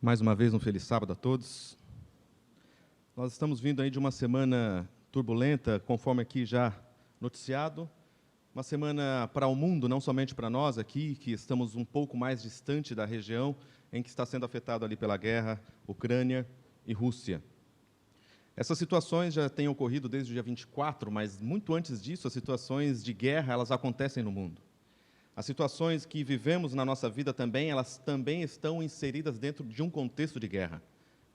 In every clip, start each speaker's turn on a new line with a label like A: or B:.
A: Mais uma vez, um feliz sábado a todos. Nós estamos vindo aí de uma semana turbulenta, conforme aqui já noticiado, uma semana para o mundo, não somente para nós aqui, que estamos um pouco mais distante da região em que está sendo afetado ali pela guerra, Ucrânia e Rússia. Essas situações já têm ocorrido desde o dia 24, mas muito antes disso, as situações de guerra, elas acontecem no mundo. As situações que vivemos na nossa vida também, elas também estão inseridas dentro de um contexto de guerra,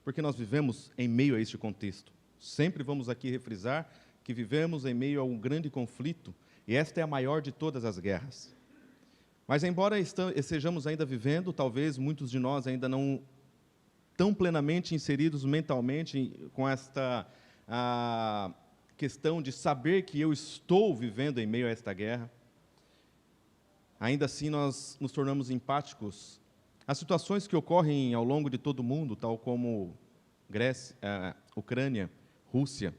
A: porque nós vivemos em meio a este contexto. Sempre vamos aqui refrisar que vivemos em meio a um grande conflito, e esta é a maior de todas as guerras. Mas, embora estejamos ainda vivendo, talvez muitos de nós ainda não tão plenamente inseridos mentalmente com esta questão de saber que eu estou vivendo em meio a esta guerra. Ainda assim, nós nos tornamos empáticos às situações que ocorrem ao longo de todo o mundo, tal como Grécia, Ucrânia, Rússia.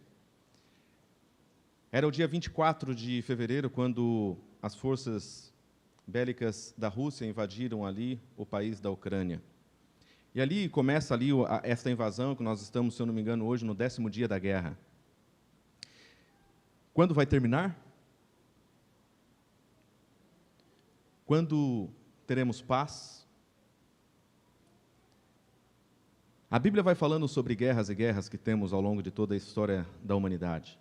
A: Era o dia 24 de fevereiro, quando as forças bélicas da Rússia invadiram ali o país da Ucrânia. E ali começa ali esta invasão, que nós estamos, se eu não me engano, hoje no 10º dia da guerra. Quando vai terminar? Quando teremos paz? A Bíblia vai falando sobre guerras e guerras que temos ao longo de toda a história da humanidade.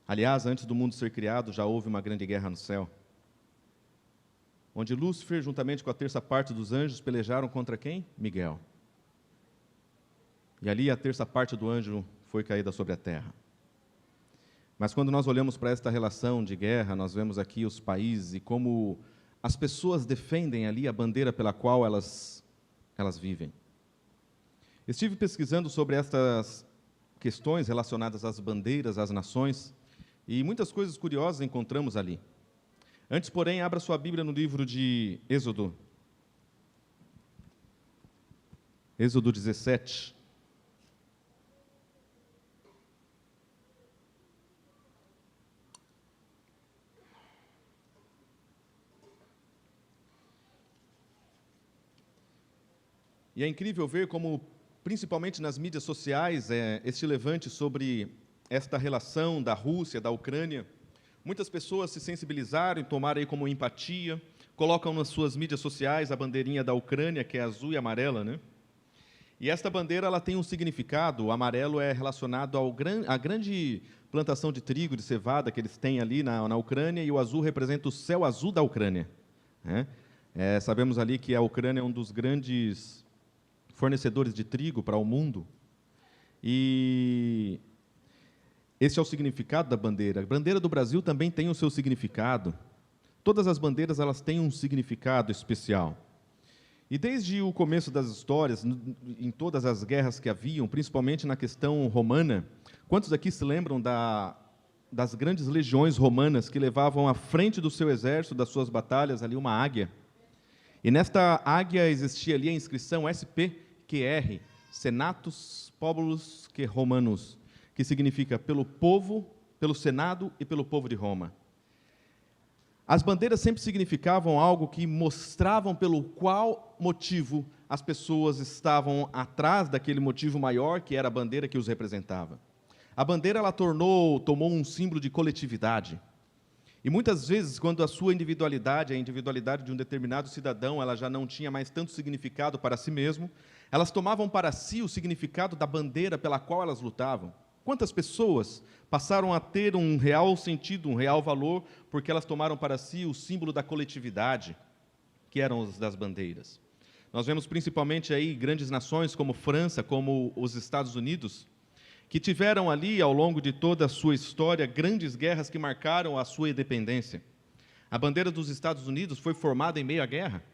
A: Aliás, antes do mundo ser criado, já houve uma grande guerra no céu, onde Lúcifer, juntamente com a terça parte dos anjos, pelejaram contra quem? Miguel. E ali a terça parte do anjo foi caída sobre a terra. Mas quando nós olhamos para esta relação de guerra, nós vemos aqui os países e como as pessoas defendem ali a bandeira pela qual elas vivem. Estive pesquisando sobre estas questões relacionadas às bandeiras, às nações, e muitas coisas curiosas encontramos ali. Antes, porém, abra sua Bíblia no livro de Êxodo. Êxodo 17. E é incrível ver como, principalmente nas mídias sociais, este levante sobre esta relação da Rússia, da Ucrânia, muitas pessoas se sensibilizaram e tomaram aí como empatia, colocam nas suas mídias sociais a bandeirinha da Ucrânia, que é azul e amarela, né? E esta bandeira ela tem um significado. O amarelo é relacionado à grande plantação de trigo, de cevada que eles têm ali na Ucrânia, e o azul representa o céu azul da Ucrânia, né? Sabemos ali que a Ucrânia é um dos grandes fornecedores de trigo para o mundo, e esse é o significado da bandeira. A bandeira do Brasil também tem o seu significado. Todas as bandeiras elas têm um significado especial. E desde o começo das histórias, em todas as guerras que haviam, principalmente na questão romana, quantos aqui se lembram das grandes legiões romanas que levavam à frente do seu exército, das suas batalhas, ali uma águia? E nesta águia existia ali a inscrição SPQR, Senatus Populus que Romanus, que significa pelo povo, pelo Senado e pelo povo de Roma. As bandeiras sempre significavam algo que mostravam pelo qual motivo as pessoas estavam atrás daquele motivo maior, que era a bandeira que os representava. A bandeira ela tomou um símbolo de coletividade. E muitas vezes, quando a sua individualidade, a individualidade de um determinado cidadão, ela já não tinha mais tanto significado para si mesmo, elas tomavam para si o significado da bandeira pela qual elas lutavam. Quantas pessoas passaram a ter um real sentido, um real valor, porque elas tomaram para si o símbolo da coletividade, que eram os das bandeiras. Nós vemos principalmente aí grandes nações como França, como os Estados Unidos, que tiveram ali, ao longo de toda a sua história, grandes guerras que marcaram a sua independência. A bandeira dos Estados Unidos foi formada em meio à guerra.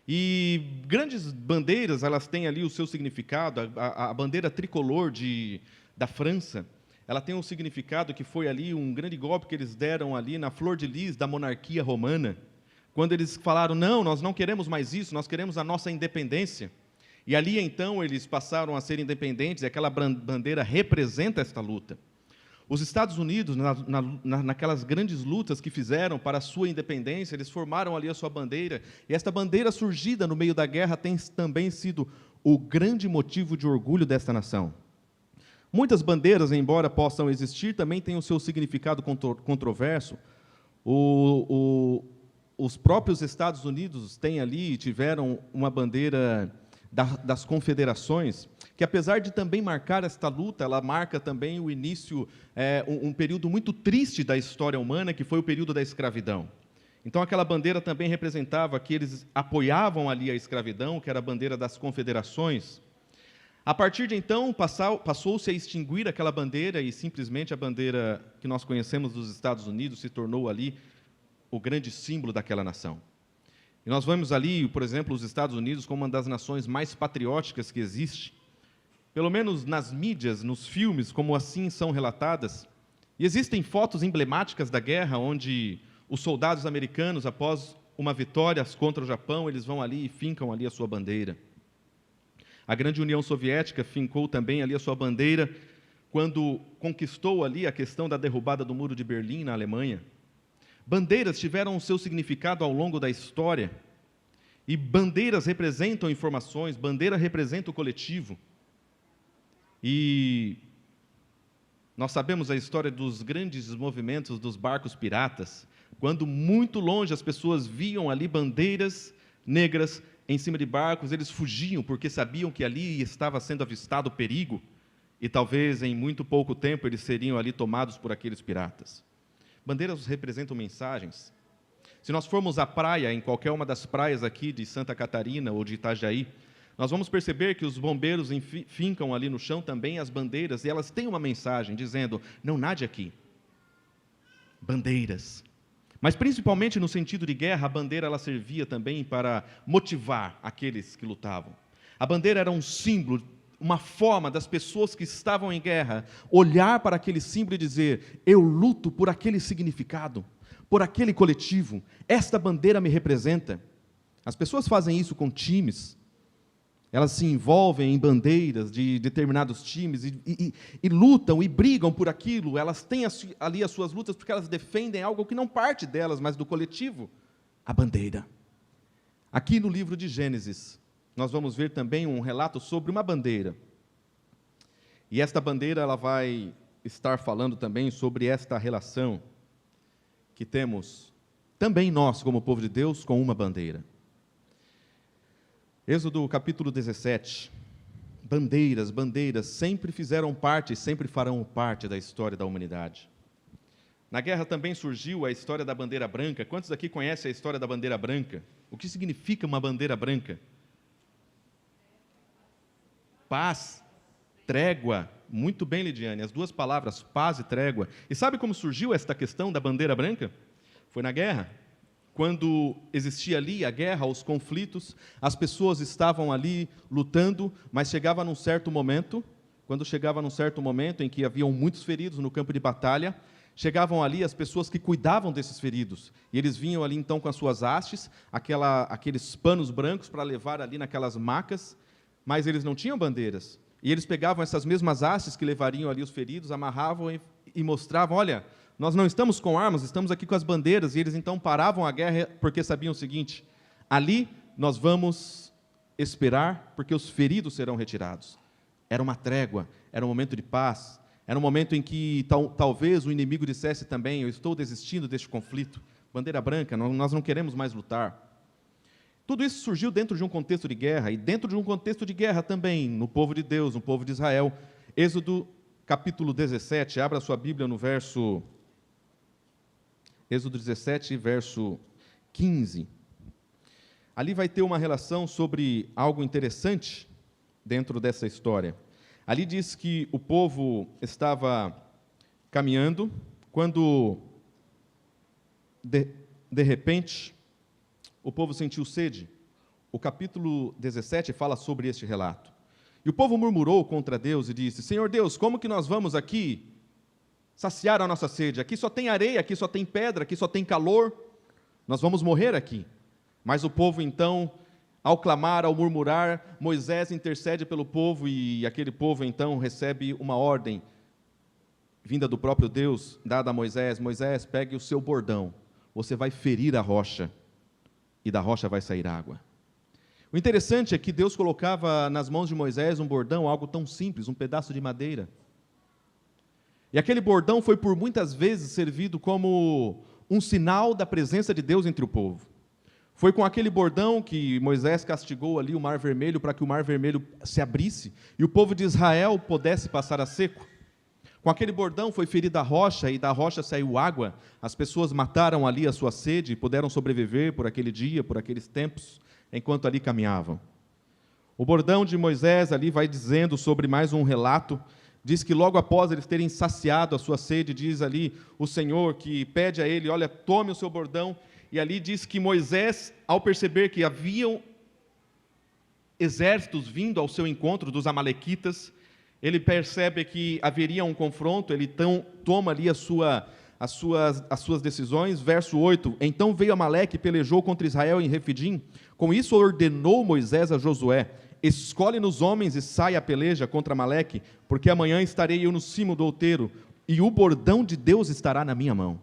A: E grandes bandeiras, elas têm ali o seu significado. A bandeira tricolor da França, ela tem um significado que foi ali um grande golpe que eles deram ali na flor de lis da monarquia romana, quando eles falaram, não, nós não queremos mais isso, nós queremos a nossa independência. E ali, então, eles passaram a ser independentes, e aquela bandeira representa esta luta. Os Estados Unidos, naquelas grandes lutas que fizeram para a sua independência, eles formaram ali a sua bandeira, e esta bandeira surgida no meio da guerra tem também sido o grande motivo de orgulho desta nação. Muitas bandeiras, embora possam existir, também têm o seu significado controverso. Os próprios Estados Unidos tiveram uma bandeira das confederações, que apesar de também marcar esta luta, ela marca também o início, um período muito triste da história humana, que foi o período da escravidão. Então, aquela bandeira também representava que eles apoiavam ali a escravidão, que era a bandeira das confederações. A partir de então, passou-se a extinguir aquela bandeira e simplesmente a bandeira que nós conhecemos dos Estados Unidos se tornou ali o grande símbolo daquela nação. E nós vemos ali, por exemplo, os Estados Unidos como uma das nações mais patrióticas que existe, pelo menos nas mídias, nos filmes, como assim são relatadas. E existem fotos emblemáticas da guerra, onde os soldados americanos, após uma vitória contra o Japão, eles vão ali e fincam ali a sua bandeira. A grande União Soviética fincou também ali a sua bandeira quando conquistou ali a questão da derrubada do Muro de Berlim na Alemanha. Bandeiras tiveram o seu significado ao longo da história, e bandeiras representam informações, bandeira representa o coletivo. E nós sabemos a história dos grandes movimentos dos barcos piratas, quando muito longe as pessoas viam ali bandeiras negras em cima de barcos, eles fugiam porque sabiam que ali estava sendo avistado perigo, e talvez em muito pouco tempo eles seriam ali tomados por aqueles piratas. Bandeiras representam mensagens. Se nós formos à praia, em qualquer uma das praias aqui de Santa Catarina ou de Itajaí, nós vamos perceber que os bombeiros fincam ali no chão também as bandeiras, e elas têm uma mensagem dizendo: não nade aqui. Bandeiras. Mas, principalmente no sentido de guerra, a bandeira ela servia também para motivar aqueles que lutavam. A bandeira era um símbolo, uma forma das pessoas que estavam em guerra olhar para aquele símbolo e dizer: eu luto por aquele significado, por aquele coletivo, esta bandeira me representa. As pessoas fazem isso com times, elas se envolvem em bandeiras de determinados times e lutam e brigam por aquilo. Elas têm ali as suas lutas porque elas defendem algo que não parte delas, mas do coletivo, a bandeira. Aqui no livro de Gênesis, nós vamos ver também um relato sobre uma bandeira. E esta bandeira ela vai estar falando também sobre esta relação que temos também nós, como povo de Deus, com uma bandeira. Êxodo capítulo 17. Bandeiras, bandeiras, sempre fizeram parte e sempre farão parte da história da humanidade. Na guerra também surgiu a história da bandeira branca. Quantos aqui conhecem a história da bandeira branca? O que significa uma bandeira branca? Paz, trégua. Muito bem, Lidiane, as duas palavras, paz e trégua. E sabe como surgiu esta questão da bandeira branca? Foi na guerra. Quando existia ali a guerra, os conflitos, as pessoas estavam ali lutando, mas chegava num certo momento, em que haviam muitos feridos no campo de batalha, chegavam ali as pessoas que cuidavam desses feridos, e eles vinham ali então com as suas hastes, aqueles panos brancos para levar ali naquelas macas, mas eles não tinham bandeiras, e eles pegavam essas mesmas hastes que levariam ali os feridos, amarravam e mostravam: olha, nós não estamos com armas, estamos aqui com as bandeiras. E eles então paravam a guerra porque sabiam o seguinte: ali nós vamos esperar porque os feridos serão retirados. Era uma trégua, era um momento de paz, era um momento em que talvez o inimigo dissesse também: eu estou desistindo deste conflito, bandeira branca, nós não queremos mais lutar. Tudo isso surgiu dentro de um contexto de guerra, e dentro de um contexto de guerra também, no povo de Deus, no povo de Israel. Êxodo capítulo 17, abra sua Bíblia no verso... Êxodo 17, verso 15. Ali vai ter uma relação sobre algo interessante dentro dessa história. Ali diz que o povo estava caminhando, quando, de repente, o povo sentiu sede. O capítulo 17 fala sobre este relato. E o povo murmurou contra Deus e disse: Senhor Deus, como que nós vamos aqui saciar a nossa sede? Aqui só tem areia, aqui só tem pedra, aqui só tem calor, nós vamos morrer aqui. Mas o povo então, ao clamar, ao murmurar, Moisés intercede pelo povo, e aquele povo então recebe uma ordem, vinda do próprio Deus, dada a Moisés: Moisés, pegue o seu bordão, você vai ferir a rocha, e da rocha vai sair água. O interessante é que Deus colocava nas mãos de Moisés um bordão, algo tão simples, um pedaço de madeira. E aquele bordão foi por muitas vezes servido como um sinal da presença de Deus entre o povo. Foi com aquele bordão que Moisés castigou ali o Mar Vermelho, para que o Mar Vermelho se abrisse e o povo de Israel pudesse passar a seco. Com aquele bordão foi ferida a rocha, e da rocha saiu água. As pessoas mataram ali a sua sede e puderam sobreviver por aquele dia, por aqueles tempos, enquanto ali caminhavam. O bordão de Moisés ali vai dizendo sobre mais um relato. Diz que logo após eles terem saciado a sua sede, diz ali o Senhor que pede a ele, olha, tome o seu bordão. E ali diz que Moisés, ao perceber que haviam exércitos vindo ao seu encontro dos amalequitas, ele percebe que haveria um confronto, ele então toma ali as suas decisões. Verso 8, então veio Amaleque e pelejou contra Israel em Refidim. Com isso ordenou Moisés a Josué, escolhe-nos homens e sai a peleja contra Amaleque, porque amanhã estarei eu no cimo do outeiro, e o bordão de Deus estará na minha mão.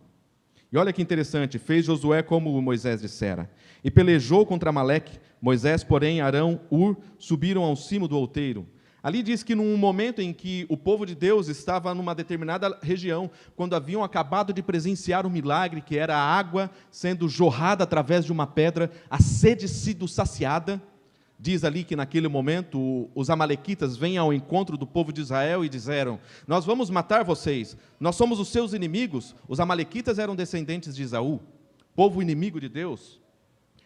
A: E olha que interessante, fez Josué como Moisés dissera, e pelejou contra Amaleque. Moisés, porém, Arão, Ur, subiram ao cimo do outeiro. Ali diz que num momento em que o povo de Deus estava numa determinada região, quando haviam acabado de presenciar um milagre, que era a água sendo jorrada através de uma pedra, a sede sido saciada, diz ali que naquele momento os amalequitas vêm ao encontro do povo de Israel e disseram, nós vamos matar vocês, nós somos os seus inimigos. Os amalequitas eram descendentes de Esaú, povo inimigo de Deus,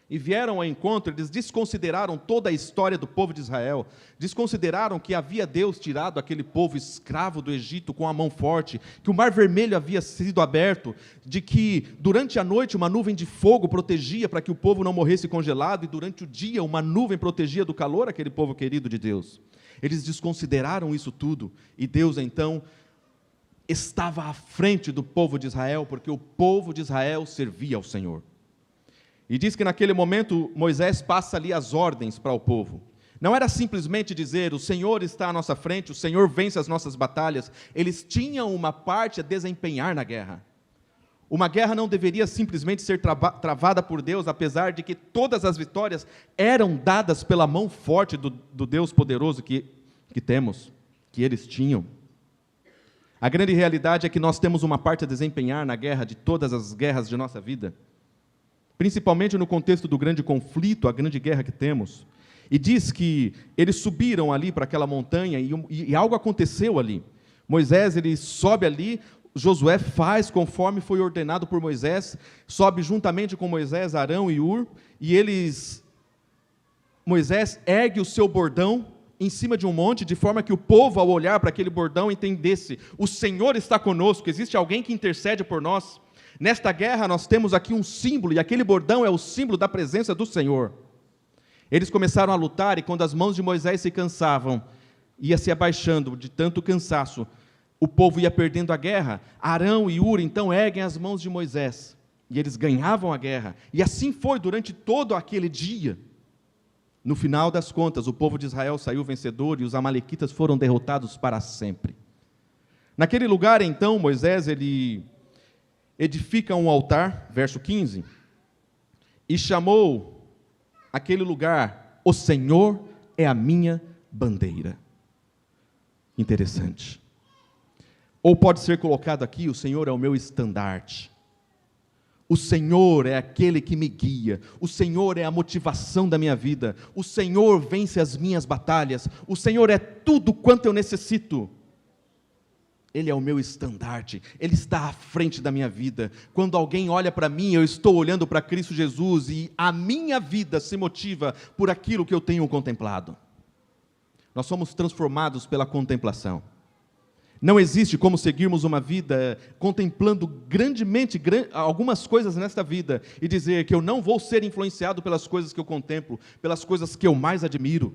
A: e vieram ao encontro. Eles desconsideraram toda a história do povo de Israel, desconsideraram que havia Deus tirado aquele povo escravo do Egito com a mão forte, que o Mar Vermelho havia sido aberto, de que durante a noite uma nuvem de fogo protegia para que o povo não morresse congelado, e durante o dia uma nuvem protegia do calor aquele povo querido de Deus. Eles desconsideraram isso tudo, e Deus então estava à frente do povo de Israel, porque o povo de Israel servia ao Senhor. E diz que naquele momento Moisés passa ali as ordens para o povo. Não era simplesmente dizer, o Senhor está à nossa frente, o Senhor vence as nossas batalhas. Eles tinham uma parte a desempenhar na guerra. Uma guerra não deveria simplesmente ser travada por Deus, apesar de que todas as vitórias eram dadas pela mão forte do Deus poderoso que temos, que eles tinham. A grande realidade é que nós temos uma parte a desempenhar na guerra, de todas as guerras de nossa vida, principalmente no contexto do grande conflito, a grande guerra que temos. E diz que eles subiram ali para aquela montanha e algo aconteceu ali. Moisés, ele sobe ali, Josué faz conforme foi ordenado por Moisés, sobe juntamente com Moisés, Arão e Ur, e Moisés ergue o seu bordão em cima de um monte, de forma que o povo, ao olhar para aquele bordão, entendesse, o Senhor está conosco, existe alguém que intercede por nós. Nesta guerra nós temos aqui um símbolo, e aquele bordão é o símbolo da presença do Senhor. Eles começaram a lutar, e quando as mãos de Moisés se cansavam, ia se abaixando de tanto cansaço, o povo ia perdendo a guerra. Arão e Ur então erguem as mãos de Moisés, e eles ganhavam a guerra, e assim foi durante todo aquele dia. No final das contas, o povo de Israel saiu vencedor, e os amalequitas foram derrotados para sempre. Naquele lugar então, Moisés, ele edifica um altar, verso 15, e chamou aquele lugar, o Senhor é a minha bandeira. Interessante. Ou pode ser colocado aqui, o Senhor é o meu estandarte. O Senhor é aquele que me guia, o Senhor é a motivação da minha vida, o Senhor vence as minhas batalhas, o Senhor é tudo quanto eu necessito. Ele é o meu estandarte, Ele está à frente da minha vida. Quando alguém olha para mim, eu estou olhando para Cristo Jesus, e a minha vida se motiva por aquilo que eu tenho contemplado. Nós somos transformados pela contemplação. Não existe como seguirmos uma vida contemplando grandemente algumas coisas nesta vida, e dizer que eu não vou ser influenciado pelas coisas que eu contemplo, pelas coisas que eu mais admiro.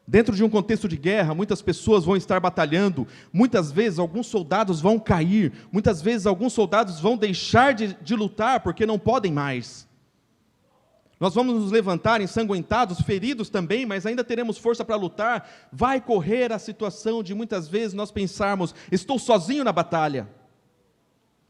A: Dentro de um contexto de guerra, muitas pessoas vão estar batalhando, muitas vezes alguns soldados vão cair, muitas vezes alguns soldados vão deixar de lutar porque não podem mais. Nós vamos nos levantar ensanguentados, feridos também, mas ainda teremos força para lutar. Vai correr a situação de muitas vezes nós pensarmos, estou sozinho na batalha.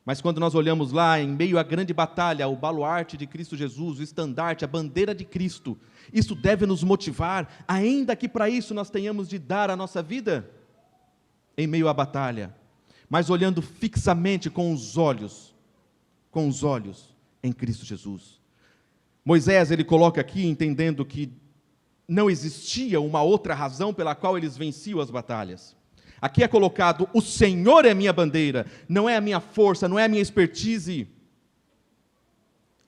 A: Mas quando nós olhamos lá, em meio à grande batalha, o baluarte de Cristo Jesus, o estandarte, a bandeira de Cristo, isso deve nos motivar, ainda que para isso nós tenhamos de dar a nossa vida em meio à batalha, mas olhando fixamente com os olhos em Cristo Jesus. Moisés, ele coloca aqui, entendendo que não existia uma outra razão pela qual eles venciam as batalhas. Aqui é colocado, o Senhor é minha bandeira, não é a minha força, não é a minha expertise.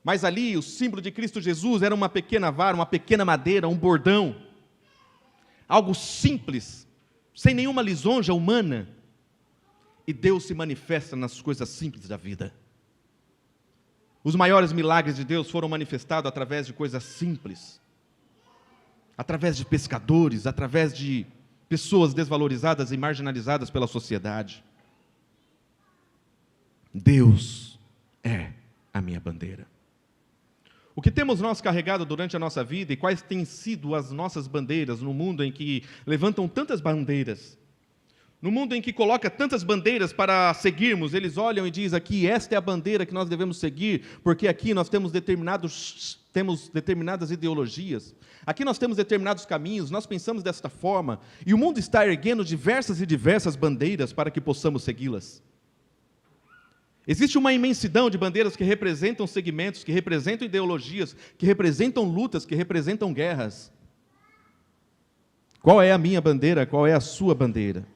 A: Mas ali, o símbolo de Cristo Jesus era uma pequena vara, uma pequena madeira, um bordão. Algo simples, sem nenhuma lisonja humana. E Deus se manifesta nas coisas simples da vida. Os maiores milagres de Deus foram manifestados através de coisas simples. Através de pescadores, através de pessoas desvalorizadas e marginalizadas pela sociedade. Deus é a minha bandeira. O que temos nós carregado durante a nossa vida e quais têm sido as nossas bandeiras no mundo em que levantam tantas bandeiras? No mundo em que coloca tantas bandeiras para seguirmos, eles olham e dizem aqui, esta é a bandeira que nós devemos seguir, porque aqui nós temos determinadas ideologias, aqui nós temos determinados caminhos, nós pensamos desta forma, e o mundo está erguendo diversas bandeiras para que possamos segui-las. Existe uma imensidão de bandeiras que representam segmentos, que representam ideologias, que representam lutas, que representam guerras. Qual é a minha bandeira? Qual é a sua bandeira?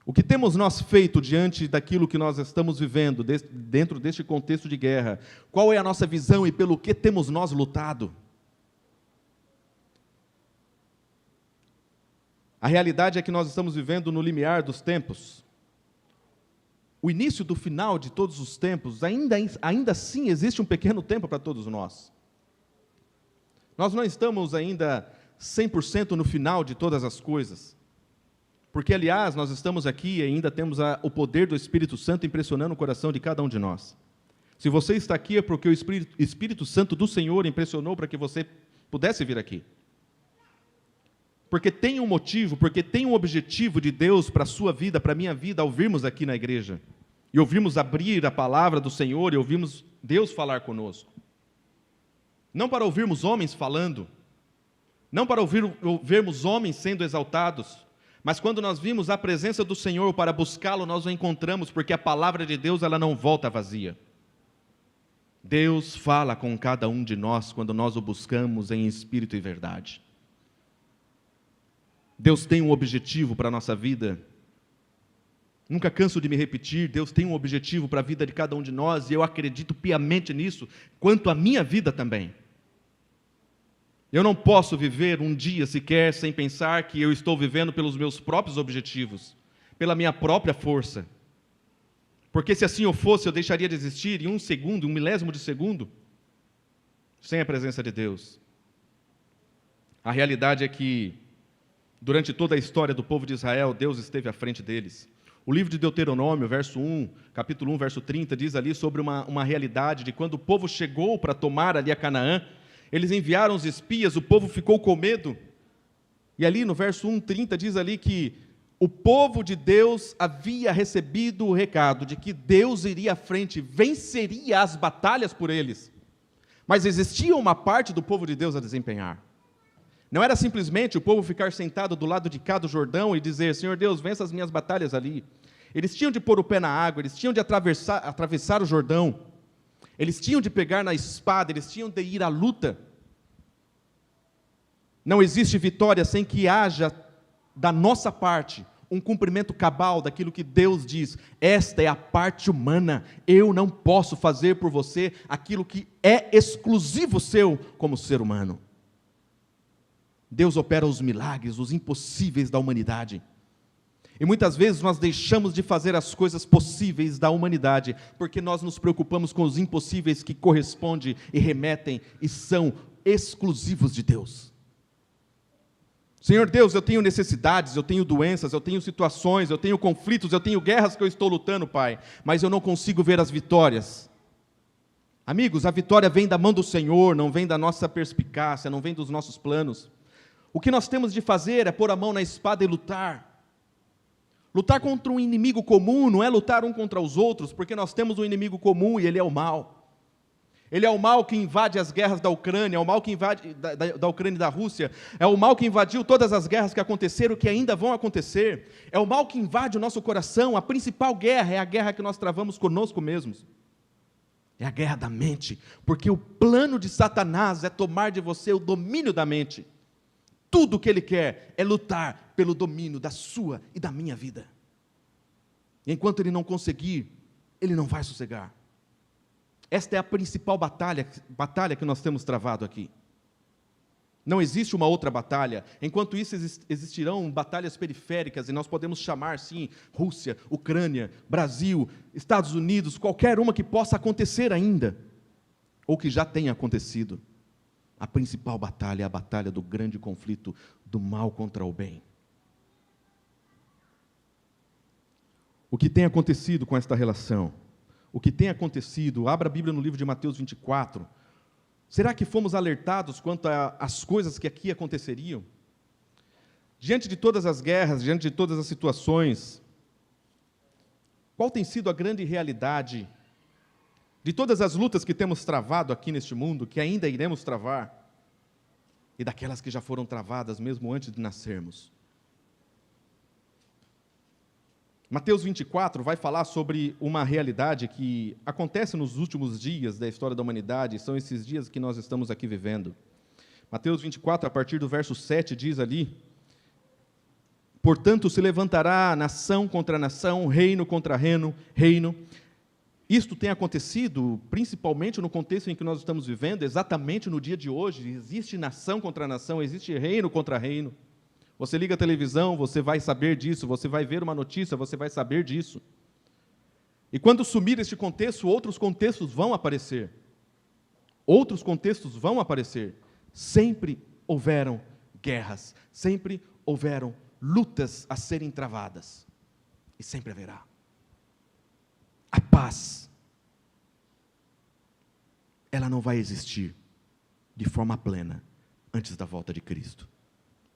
A: O que temos nós feito diante daquilo que nós estamos vivendo, dentro deste contexto de guerra? Qual é a nossa visão e pelo que temos nós lutado? A realidade é que nós estamos vivendo no limiar dos tempos. O início do final de todos os tempos, ainda assim existe um pequeno tempo para todos nós. Nós não estamos ainda 100% no final de todas as coisas. Porque, aliás, nós estamos aqui e ainda temos o poder do Espírito Santo impressionando o coração de cada um de nós. Se você está aqui é porque o Espírito Santo do Senhor impressionou para que você pudesse vir aqui. Porque tem um motivo, porque tem um objetivo de Deus para a sua vida, para a minha vida, ao virmos aqui na igreja. E ouvirmos abrir a palavra do Senhor e ouvirmos Deus falar conosco. Não para ouvirmos homens falando, não para ouvirmos homens sendo exaltados, mas quando nós vimos a presença do Senhor para buscá-lo, nós o encontramos, porque a palavra de Deus ela não volta vazia. Deus fala com cada um de nós quando nós o buscamos em espírito e verdade. Deus tem um objetivo para a nossa vida. Nunca canso de me repetir, Deus tem um objetivo para a vida de cada um de nós, e eu acredito piamente nisso, quanto à minha vida também. Eu não posso viver um dia sequer sem pensar que eu estou vivendo pelos meus próprios objetivos, pela minha própria força. Porque se assim eu fosse, eu deixaria de existir em um segundo, um milésimo de segundo, sem a presença de Deus. A realidade é que, durante toda a história do povo de Israel, Deus esteve à frente deles. O livro de Deuteronômio, capítulo 1, verso 30, diz ali sobre uma realidade de quando o povo chegou para tomar ali a Canaã, eles enviaram os espias, o povo ficou com medo. E ali no verso 1:30 diz ali que o povo de Deus havia recebido o recado de que Deus iria à frente, venceria as batalhas por eles. Mas existia uma parte do povo de Deus a desempenhar. Não era simplesmente o povo ficar sentado do lado de cá do Jordão e dizer, Senhor Deus, vença as minhas batalhas ali. Eles tinham de pôr o pé na água, eles tinham de atravessar o Jordão. Eles tinham de pegar na espada, eles tinham de ir à luta. Não existe vitória sem que haja, da nossa parte, um cumprimento cabal daquilo que Deus diz. Esta é a parte humana. Eu não posso fazer por você aquilo que é exclusivo seu como ser humano. Deus opera os milagres, os impossíveis da humanidade. E muitas vezes nós deixamos de fazer as coisas possíveis da humanidade, porque nós nos preocupamos com os impossíveis que correspondem e remetem e são exclusivos de Deus. Senhor Deus, eu tenho necessidades, eu tenho doenças, eu tenho situações, eu tenho conflitos, eu tenho guerras que eu estou lutando, Pai, mas eu não consigo ver as vitórias. Amigos, a vitória vem da mão do Senhor, não vem da nossa perspicácia, não vem dos nossos planos. O que nós temos de fazer é pôr a mão na espada e lutar. Lutar contra um inimigo comum não é lutar um contra os outros, porque nós temos um inimigo comum e ele é o mal. Ele é o mal que invade as guerras da Ucrânia, é o mal que invade da Ucrânia e da Rússia, é o mal que invadiu todas as guerras que aconteceram, que ainda vão acontecer, é o mal que invade o nosso coração. A principal guerra é a guerra que nós travamos conosco mesmos. É a guerra da mente, porque o plano de Satanás é tomar de você o domínio da mente. Tudo o que ele quer é lutar pelo domínio da sua e da minha vida. E enquanto ele não conseguir, ele não vai sossegar. Esta é a principal batalha que nós temos travado aqui. Não existe uma outra batalha. Enquanto isso, existirão batalhas periféricas, e nós podemos chamar, sim, Rússia, Ucrânia, Brasil, Estados Unidos, qualquer uma que possa acontecer ainda, ou que já tenha acontecido. A principal batalha é a batalha do grande conflito do mal contra o bem. O que tem acontecido com esta relação? O que tem acontecido? Abra a Bíblia no livro de Mateus 24. Será que fomos alertados quanto às coisas que aqui aconteceriam? Diante de todas as guerras, diante de todas as situações, qual tem sido a grande realidade de todas as lutas que temos travado aqui neste mundo, que ainda iremos travar, e daquelas que já foram travadas mesmo antes de nascermos? Mateus 24 vai falar sobre uma realidade que acontece nos últimos dias da história da humanidade, são esses dias que nós estamos aqui vivendo. Mateus 24, a partir do verso 7, diz ali: portanto, se levantará nação contra nação, reino contra reino. Isto tem acontecido principalmente no contexto em que nós estamos vivendo, exatamente no dia de hoje. Existe nação contra nação, existe reino contra reino. Você liga a televisão, você vai saber disso, você vai ver uma notícia, você vai saber disso. E quando sumir este contexto, outros contextos vão aparecer. Outros contextos vão aparecer. Sempre houveram guerras, sempre houveram lutas a serem travadas. E sempre haverá. A paz, ela não vai existir de forma plena antes da volta de Cristo.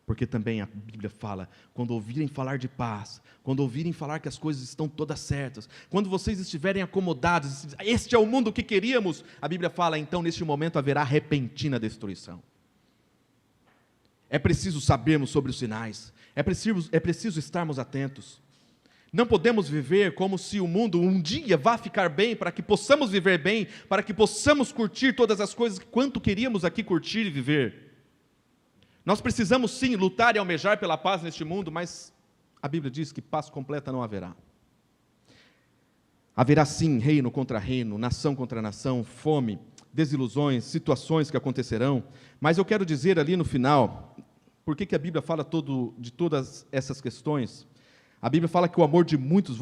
A: Porque também a Bíblia fala, quando ouvirem falar de paz, quando ouvirem falar que as coisas estão todas certas, quando vocês estiverem acomodados, este é o mundo que queríamos, a Bíblia fala, então neste momento haverá repentina destruição. É preciso sabermos sobre os sinais, é preciso estarmos atentos. Não podemos viver como se o mundo um dia vá ficar bem, para que possamos viver bem, para que possamos curtir todas as coisas que quanto queríamos aqui curtir e viver. Nós precisamos sim lutar e almejar pela paz neste mundo, mas a Bíblia diz que paz completa não haverá. Haverá sim reino contra reino, nação contra nação, fome, desilusões, situações que acontecerão, mas eu quero dizer ali no final, por que a Bíblia fala de todas essas questões? A Bíblia fala que o amor de muitos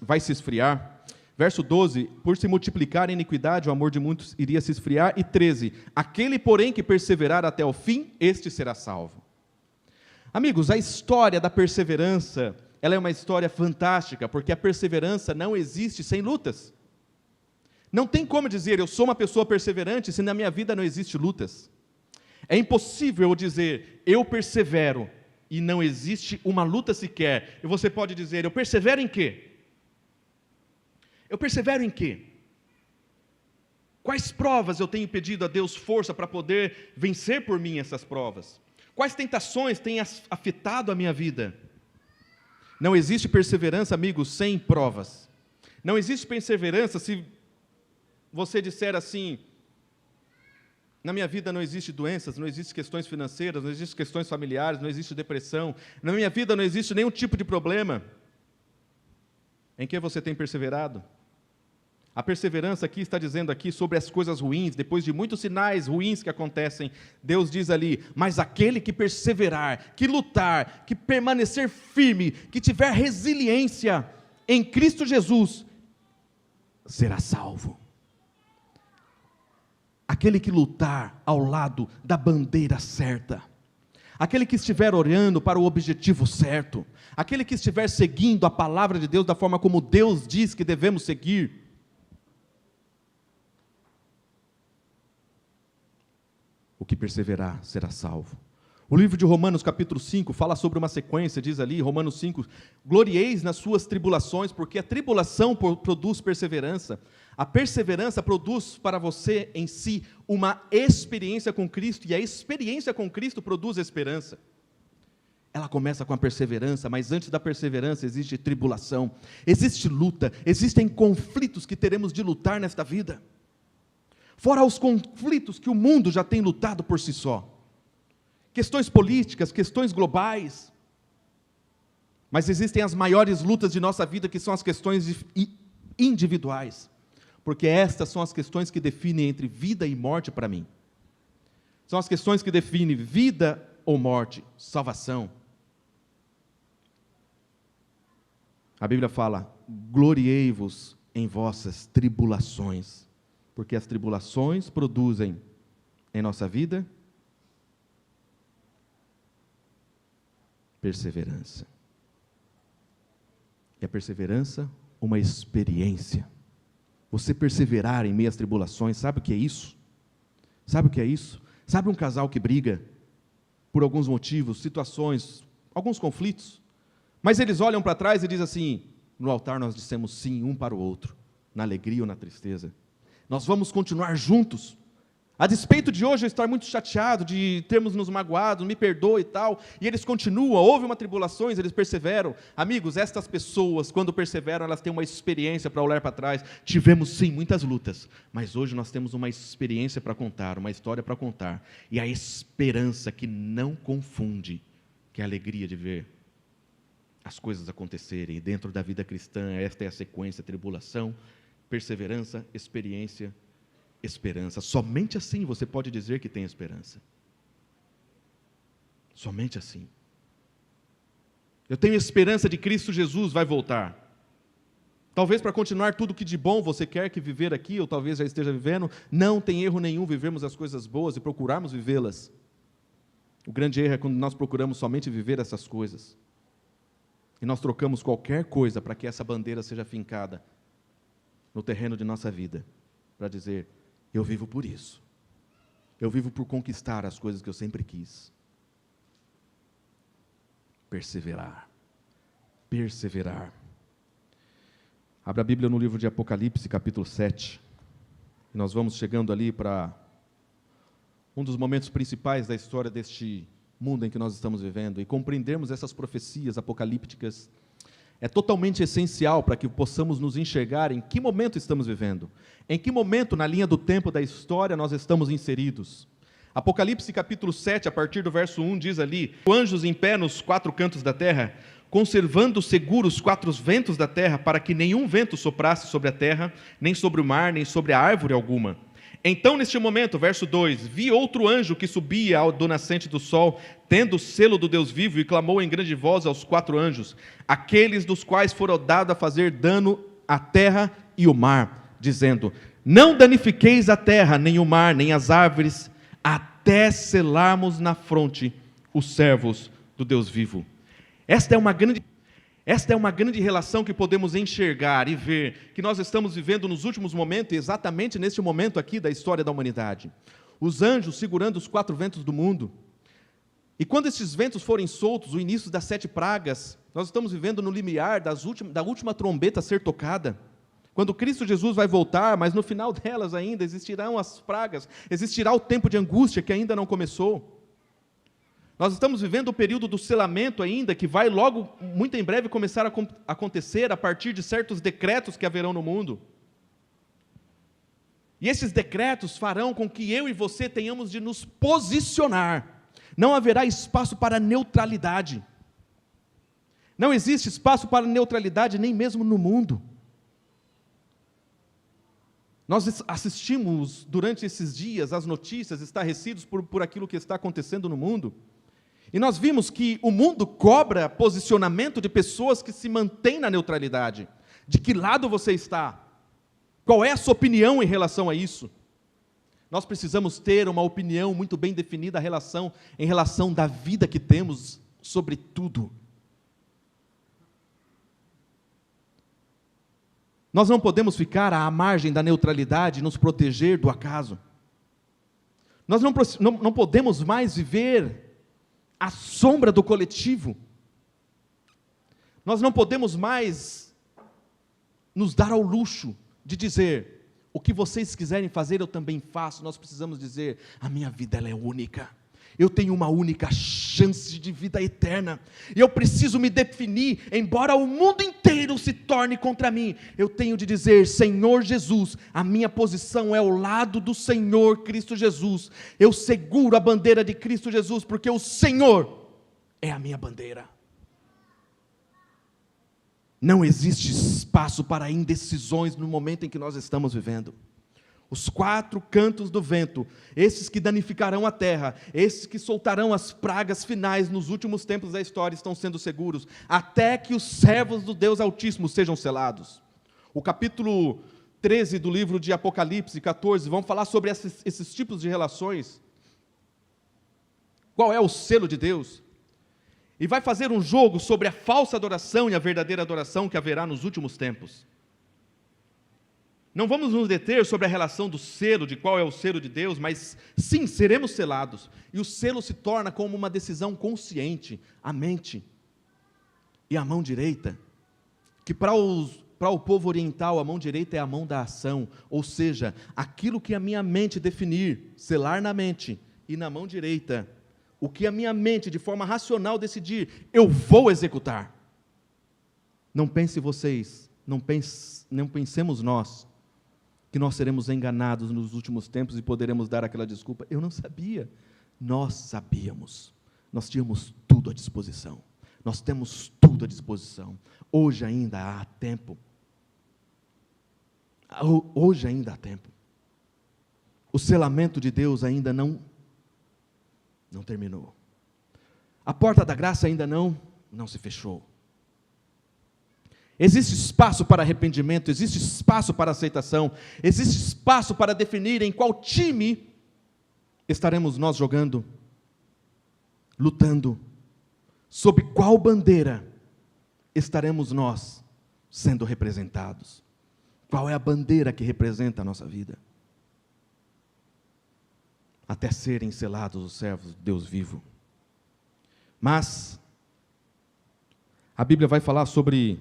A: vai se esfriar. Verso 12, por se multiplicar a iniquidade, o amor de muitos iria se esfriar. E 13, aquele, porém, que perseverar até o fim, este será salvo. Amigos, a história da perseverança, ela é uma história fantástica, porque a perseverança não existe sem lutas. Não tem como dizer, eu sou uma pessoa perseverante, se na minha vida não existe lutas. É impossível eu dizer, eu persevero, e não existe uma luta sequer. E você pode dizer, eu persevero em quê? Eu persevero em quê? Quais provas eu tenho pedido a Deus força para poder vencer por mim essas provas? Quais tentações têm afetado a minha vida? Não existe perseverança, amigos, sem provas. Não existe perseverança se você disser assim, na minha vida não existe doenças, não existe questões financeiras, não existe questões familiares, não existe depressão, na minha vida não existe nenhum tipo de problema. Em que você tem perseverado? A perseverança aqui está dizendo aqui sobre as coisas ruins, depois de muitos sinais ruins que acontecem, Deus diz ali, mas aquele que perseverar, que lutar, que permanecer firme, que tiver resiliência em Cristo Jesus, será salvo. Aquele que lutar ao lado da bandeira certa, aquele que estiver orando para o objetivo certo, aquele que estiver seguindo a palavra de Deus da forma como Deus diz que devemos seguir, o que perseverar será salvo. O livro de Romanos, capítulo 5, fala sobre uma sequência, diz ali, Romanos 5, glorieis nas suas tribulações, porque a tribulação produz perseverança. A perseverança produz para você em si uma experiência com Cristo, e a experiência com Cristo produz esperança. Ela começa com a perseverança, mas antes da perseverança existe tribulação, existe luta, existem conflitos que teremos de lutar nesta vida. Fora os conflitos que o mundo já tem lutado por si só. Questões políticas, questões globais. Mas existem as maiores lutas de nossa vida, que são as questões individuais. Porque estas são as questões que definem entre vida e morte para mim. São as questões que definem vida ou morte, salvação. A Bíblia fala, gloriei-vos em vossas tribulações. Porque as tribulações produzem em nossa vida perseverança. E a perseverança, uma experiência. Você perseverar em meio às tribulações, sabe o que é isso? Sabe o que é isso? Sabe um casal que briga por alguns motivos, situações, alguns conflitos, mas eles olham para trás e dizem assim, no altar nós dissemos sim um para o outro, na alegria ou na tristeza. Nós vamos continuar juntos. A despeito de hoje eu estar muito chateado, de termos nos magoado, me perdoe e tal, e eles continuam, houve uma tribulação, eles perseveram. Amigos, estas pessoas, quando perseveram, elas têm uma experiência para olhar para trás. Tivemos sim muitas lutas, mas hoje nós temos uma experiência para contar, uma história para contar, e a esperança que não confunde, que é a alegria de ver as coisas acontecerem. E dentro da vida cristã, esta é a sequência: tribulação, perseverança, experiência, esperança. Somente assim você pode dizer que tem esperança. Somente assim. Eu tenho esperança de Cristo Jesus vai voltar. Talvez para continuar tudo que de bom você quer que viver aqui, ou talvez já esteja vivendo. Não tem erro nenhum vivermos as coisas boas e procurarmos vivê-las. O grande erro é quando nós procuramos somente viver essas coisas. E nós trocamos qualquer coisa para que essa bandeira seja fincada no terreno de nossa vida. Para dizer, eu vivo por isso. Eu vivo por conquistar as coisas que eu sempre quis. Perseverar. Perseverar. Abra a Bíblia no livro de Apocalipse, capítulo 7. E nós vamos chegando ali para um dos momentos principais da história deste mundo em que nós estamos vivendo. E compreendermos essas profecias apocalípticas é totalmente essencial para que possamos nos enxergar em que momento estamos vivendo. Em que momento na linha do tempo da história nós estamos inseridos. Apocalipse capítulo 7, a partir do verso 1, diz ali: anjos em pé nos quatro cantos da terra, conservando seguros os quatro ventos da terra, para que nenhum vento soprasse sobre a terra, nem sobre o mar, nem sobre a árvore alguma. Então, neste momento, verso 2, vi outro anjo que subia do nascente do sol, tendo o selo do Deus vivo, e clamou em grande voz aos quatro anjos, aqueles dos quais foram dados a fazer dano à terra e o mar, dizendo: não danifiqueis a terra, nem o mar, nem as árvores, até selarmos na fronte os servos do Deus vivo. Esta é uma grande relação que podemos enxergar e ver, que nós estamos vivendo nos últimos momentos, exatamente neste momento aqui da história da humanidade. Os anjos segurando os quatro ventos do mundo. E quando esses ventos forem soltos, o início das 7 pragas, nós estamos vivendo no limiar da última trombeta a ser tocada. Quando Cristo Jesus vai voltar, mas no final delas ainda existirão as pragas, existirá o tempo de angústia que ainda não começou. Nós estamos vivendo o período do selamento ainda, que vai logo, muito em breve, começar a acontecer a partir de certos decretos que haverão no mundo. E esses decretos farão com que eu e você tenhamos de nos posicionar. Não haverá espaço para neutralidade. Não existe espaço para neutralidade nem mesmo no mundo. Nós assistimos durante esses dias as notícias estarrecidos por aquilo que está acontecendo no mundo. E nós vimos que o mundo cobra posicionamento de pessoas que se mantêm na neutralidade. De que lado você está? Qual é a sua opinião em relação a isso? Nós precisamos ter uma opinião muito bem definida em relação da vida que temos sobre tudo. Nós não podemos ficar à margem da neutralidade e nos proteger do acaso. Nós não podemos mais viver à sombra do coletivo. Nós não podemos mais nos dar ao luxo de dizer: o que vocês quiserem fazer eu também faço. Nós precisamos dizer: a minha vida ela é única. Eu tenho uma única chance de vida eterna. E eu preciso me definir, embora o mundo inteiro se torne contra mim. Eu tenho de dizer: Senhor Jesus, a minha posição é ao lado do Senhor Cristo Jesus. Eu seguro a bandeira de Cristo Jesus, porque o Senhor é a minha bandeira. Não existe espaço para indecisões no momento em que nós estamos vivendo. Os 4 cantos do vento, esses que danificarão a terra, esses que soltarão as pragas finais nos últimos tempos da história, estão sendo seguros, até que os servos do Deus Altíssimo sejam selados. O capítulo 13 do livro de Apocalipse, 14, vamos falar sobre esses tipos de relações. Qual é o selo de Deus? E vai fazer um jogo sobre a falsa adoração e a verdadeira adoração que haverá nos últimos tempos. Não vamos nos deter sobre a relação do selo, de qual é o selo de Deus, mas sim, seremos selados. E o selo se torna como uma decisão consciente, a mente e a mão direita, que para o povo oriental, a mão direita é a mão da ação, ou seja, aquilo que a minha mente definir, selar na mente, e na mão direita, o que a minha mente, de forma racional, decidir, eu vou executar. Não pense vocês, não pensemos nós, que nós seremos enganados nos últimos tempos e poderemos dar aquela desculpa: eu não sabia. Nós sabíamos, nós tínhamos tudo à disposição, nós temos tudo à disposição. Hoje ainda há tempo, hoje ainda há tempo. O selamento de Deus ainda não terminou, a porta da graça ainda não se fechou. Existe espaço para arrependimento, existe espaço para aceitação, existe espaço para definir em qual time estaremos nós jogando, lutando, sob qual bandeira estaremos nós sendo representados. Qual é a bandeira que representa a nossa vida? Até serem selados os servos de Deus vivo. Mas a Bíblia vai falar sobre,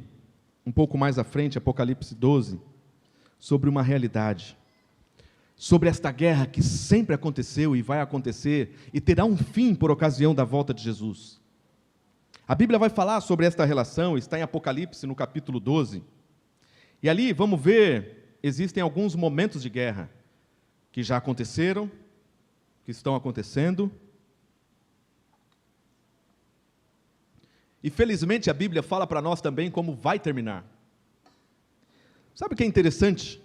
A: um pouco mais à frente, Apocalipse 12, sobre uma realidade, sobre esta guerra que sempre aconteceu e vai acontecer, e terá um fim por ocasião da volta de Jesus. A Bíblia vai falar sobre esta relação, está em Apocalipse, no capítulo 12, e ali, vamos ver, existem alguns momentos de guerra, que já aconteceram, que estão acontecendo, e felizmente a Bíblia fala para nós também como vai terminar. Sabe o que é interessante?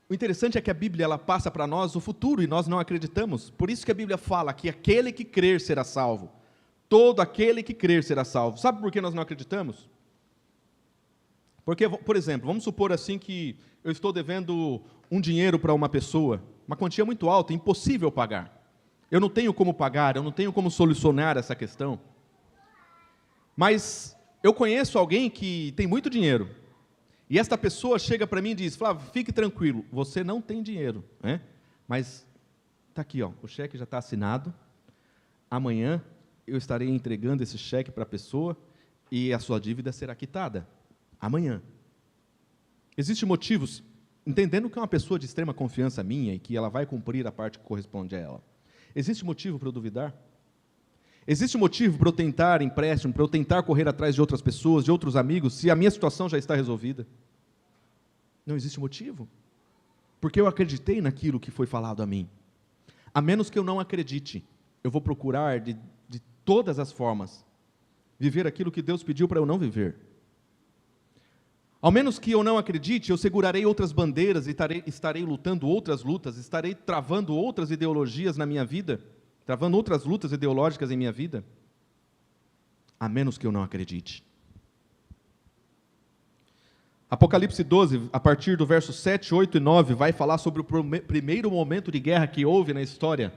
A: O interessante é que a Bíblia ela passa para nós o futuro e nós não acreditamos. Por isso que a Bíblia fala que aquele que crer será salvo. Todo aquele que crer será salvo. Sabe por que nós não acreditamos? Porque, por exemplo, vamos supor assim que eu estou devendo um dinheiro para uma pessoa, uma quantia muito alta, impossível pagar. Eu não tenho como pagar, eu não tenho como solucionar essa questão. Mas eu conheço alguém que tem muito dinheiro, e esta pessoa chega para mim e diz: Flávio, fique tranquilo, você não tem dinheiro, né? Mas está aqui, ó, o cheque já está assinado, amanhã eu estarei entregando esse cheque para a pessoa, e a sua dívida será quitada, amanhã. Existem motivos, entendendo que é uma pessoa de extrema confiança minha, e que ela vai cumprir a parte que corresponde a ela, existe motivo para eu duvidar? Existe motivo para eu tentar empréstimo, para eu tentar correr atrás de outras pessoas, de outros amigos, se a minha situação já está resolvida? Não existe motivo, porque eu acreditei naquilo que foi falado a mim. A menos que eu não acredite, eu vou procurar de todas as formas viver aquilo que Deus pediu para eu não viver. Ao menos que eu não acredite, eu segurarei outras bandeiras, estarei lutando outras lutas, estarei travando outras ideologias na minha vida, travando outras lutas ideológicas em minha vida, a menos que eu não acredite. Apocalipse 12, a partir do verso 7, 8 e 9, vai falar sobre o primeiro momento de guerra que houve na história,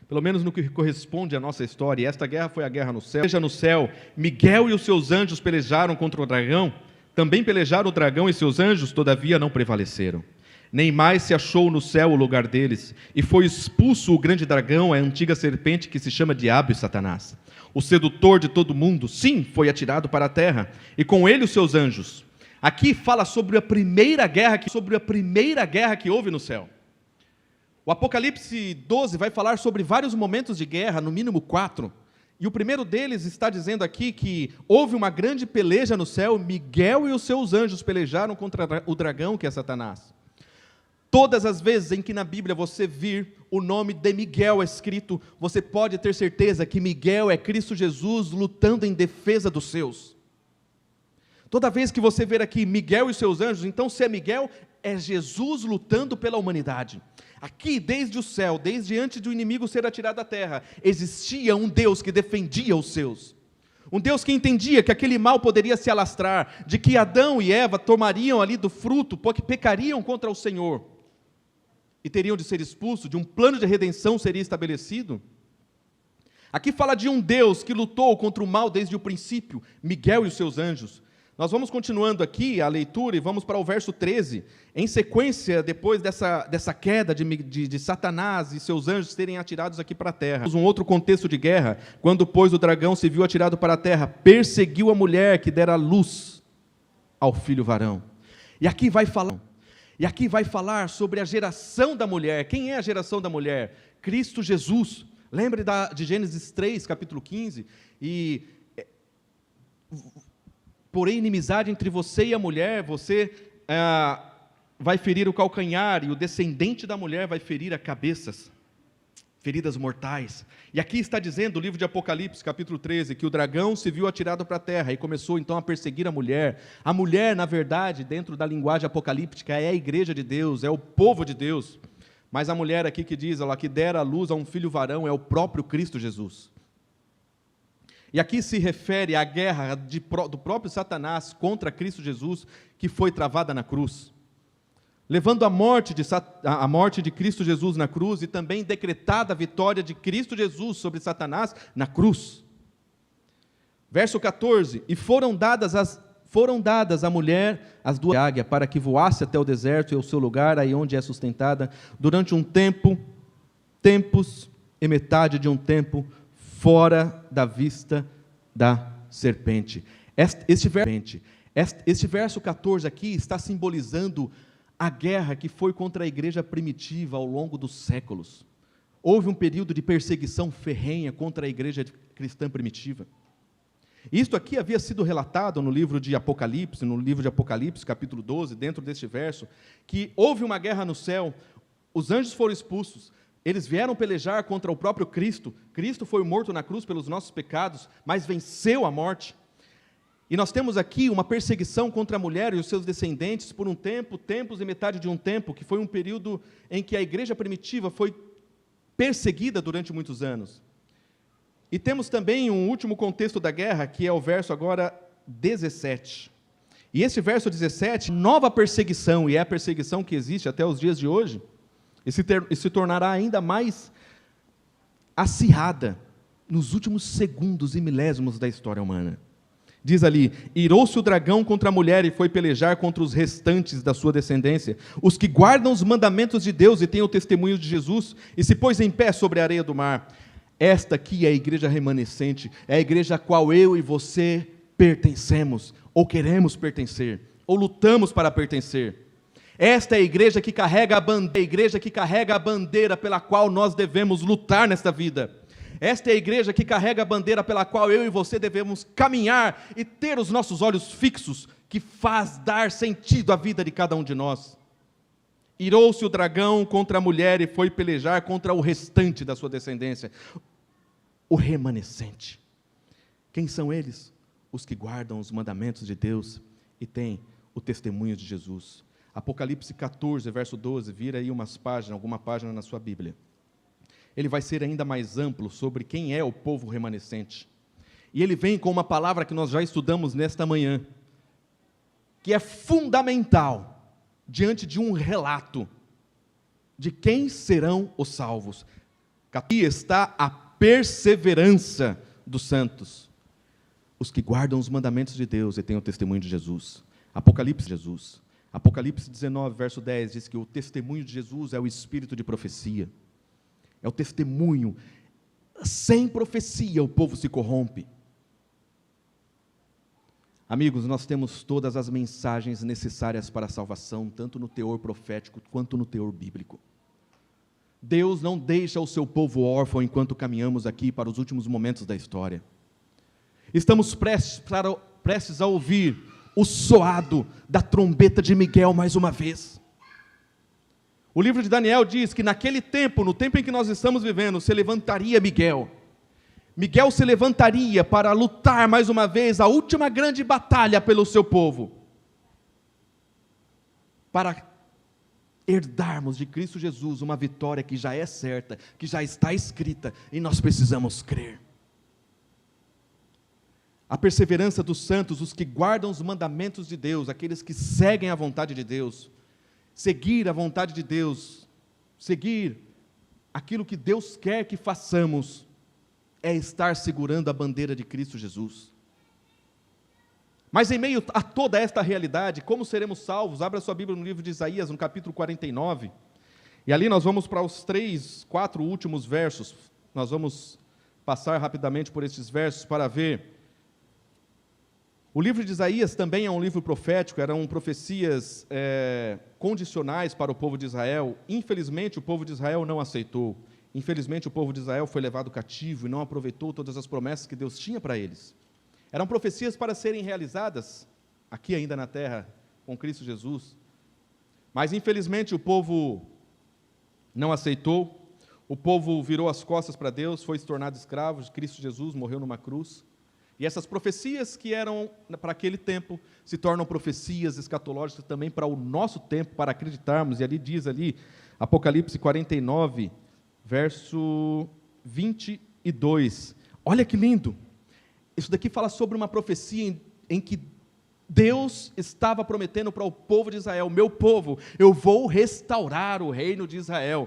A: pelo menos no que corresponde à nossa história, e esta guerra foi a guerra no céu. Seja no céu, Miguel e os seus anjos pelejaram contra o dragão, também pelejaram o dragão e seus anjos, todavia não prevaleceram. Nem mais se achou no céu o lugar deles, e foi expulso o grande dragão, a antiga serpente que se chama Diabo e Satanás. O sedutor de todo mundo, sim, foi atirado para a terra, e com ele os seus anjos. Aqui fala sobre a primeira guerra que houve no céu. O Apocalipse 12 vai falar sobre vários momentos de guerra, no mínimo 4. E o primeiro deles está dizendo aqui que houve uma grande peleja no céu, Miguel e os seus anjos pelejaram contra o dragão, que é Satanás. Todas as vezes em que na Bíblia você vir o nome de Miguel escrito, você pode ter certeza que Miguel é Cristo Jesus lutando em defesa dos seus. Toda vez que você ver aqui Miguel e seus anjos, então se é Miguel, é Jesus lutando pela humanidade. Aqui, desde o céu, desde antes do inimigo ser atirado à terra, existia um Deus que defendia os seus. Um Deus que entendia que aquele mal poderia se alastrar, de que Adão e Eva tomariam ali do fruto, porque pecariam contra o Senhor, e teriam de ser expulsos, de um plano de redenção seria estabelecido. Aqui fala de um Deus que lutou contra o mal desde o princípio, Miguel e os seus anjos. Nós vamos continuando aqui a leitura e vamos para o verso 13. Em sequência, depois dessa queda de Satanás e seus anjos serem atirados aqui para a terra. Um outro contexto de guerra, quando, pois, o dragão se viu atirado para a terra, perseguiu a mulher que dera luz ao filho varão. E aqui vai falar sobre a geração da mulher. Quem é a geração da mulher? Cristo Jesus. Lembre de Gênesis 3, capítulo 15, porém, inimizade entre você e a mulher, você vai ferir o calcanhar, e o descendente da mulher vai ferir a cabeças, feridas mortais. E aqui está dizendo o livro de Apocalipse, capítulo 13, que o dragão se viu atirado para a terra, e começou então a perseguir a mulher. A mulher, na verdade, dentro da linguagem apocalíptica, é a igreja de Deus, é o povo de Deus. Mas a mulher aqui que diz, ela que dera a luz a um filho varão, é o próprio Cristo Jesus. E aqui se refere à guerra do próprio Satanás contra Cristo Jesus, que foi travada na cruz, levando a morte de Cristo Jesus na cruz, e também decretada a vitória de Cristo Jesus sobre Satanás na cruz. Verso 14, e foram dadas à mulher as duas águias, para que voasse até o deserto e ao seu lugar, aí onde é sustentada, durante um tempo, tempos e metade de um tempo, fora da vista da serpente. Este verso 14 aqui está simbolizando a guerra que foi contra a igreja primitiva ao longo dos séculos. Houve um período de perseguição ferrenha contra a igreja cristã primitiva. Isto aqui havia sido relatado no livro de Apocalipse, capítulo 12, dentro deste verso, que houve uma guerra no céu, os anjos foram expulsos, eles vieram pelejar contra o próprio Cristo. Cristo foi morto na cruz pelos nossos pecados, mas venceu a morte. E nós temos aqui uma perseguição contra a mulher e os seus descendentes por um tempo, tempos e metade de um tempo, que foi um período em que a igreja primitiva foi perseguida durante muitos anos. E temos também um último contexto da guerra, que é o verso agora 17. E esse verso 17, nova perseguição, e é a perseguição que existe até os dias de hoje, e se tornará ainda mais acirrada nos últimos segundos e milésimos da história humana. Diz ali, irou-se o dragão contra a mulher e foi pelejar contra os restantes da sua descendência, os que guardam os mandamentos de Deus e têm o testemunho de Jesus, e se pôs em pé sobre a areia do mar. Esta aqui é a igreja remanescente, é a igreja a qual eu e você pertencemos, ou queremos pertencer, ou lutamos para pertencer. Esta é a igreja que carrega a bandeira pela qual nós devemos lutar nesta vida. Esta é a igreja que carrega a bandeira pela qual eu e você devemos caminhar e ter os nossos olhos fixos, que faz dar sentido à vida de cada um de nós. Irou-se o dragão contra a mulher e foi pelejar contra o restante da sua descendência, o remanescente. Quem são eles? Os que guardam os mandamentos de Deus e têm o testemunho de Jesus. Apocalipse 14, verso 12, vira aí alguma página na sua Bíblia. Ele vai ser ainda mais amplo sobre quem é o povo remanescente. E ele vem com uma palavra que nós já estudamos nesta manhã, que é fundamental diante de um relato de quem serão os salvos. Aqui está a perseverança dos santos, os que guardam os mandamentos de Deus e têm o testemunho de Jesus. Apocalipse 14, Apocalipse 19, verso 10, diz que o testemunho de Jesus é o espírito de profecia. É o testemunho. Sem profecia o povo se corrompe. Amigos, nós temos todas as mensagens necessárias para a salvação, tanto no teor profético quanto no teor bíblico. Deus não deixa o seu povo órfão enquanto caminhamos aqui para os últimos momentos da história. Estamos prestes a ouvir o soado da trombeta de Miguel mais uma vez. O livro de Daniel diz que naquele tempo, no tempo em que nós estamos vivendo, se levantaria Miguel. Miguel se levantaria para lutar mais uma vez a última grande batalha pelo seu povo. Para herdarmos de Cristo Jesus uma vitória que já é certa, que já está escrita, e nós precisamos crer. A perseverança dos santos, os que guardam os mandamentos de Deus, aqueles que seguem a vontade de Deus, seguir a vontade de Deus, seguir aquilo que Deus quer que façamos, é estar segurando a bandeira de Cristo Jesus. Mas em meio a toda esta realidade, como seremos salvos? Abra sua Bíblia no livro de Isaías, no capítulo 49, e ali nós vamos para os 4 últimos versos. Nós vamos passar rapidamente por estes versos para ver. O livro de Isaías também é um livro profético, eram profecias condicionais para o povo de Israel. Infelizmente, o povo de Israel não aceitou. Infelizmente, o povo de Israel foi levado cativo e não aproveitou todas as promessas que Deus tinha para eles. Eram profecias para serem realizadas aqui ainda na terra, com Cristo Jesus. Mas, infelizmente, o povo não aceitou. O povo virou as costas para Deus, foi se tornado escravo de Cristo Jesus, morreu numa cruz. E essas profecias que eram para aquele tempo, se tornam profecias escatológicas também para o nosso tempo, para acreditarmos. E ali diz ali, Apocalipse 49, verso 22. Olha que lindo! Isso daqui fala sobre uma profecia em que Deus estava prometendo para o povo de Israel: meu povo, eu vou restaurar o reino de Israel.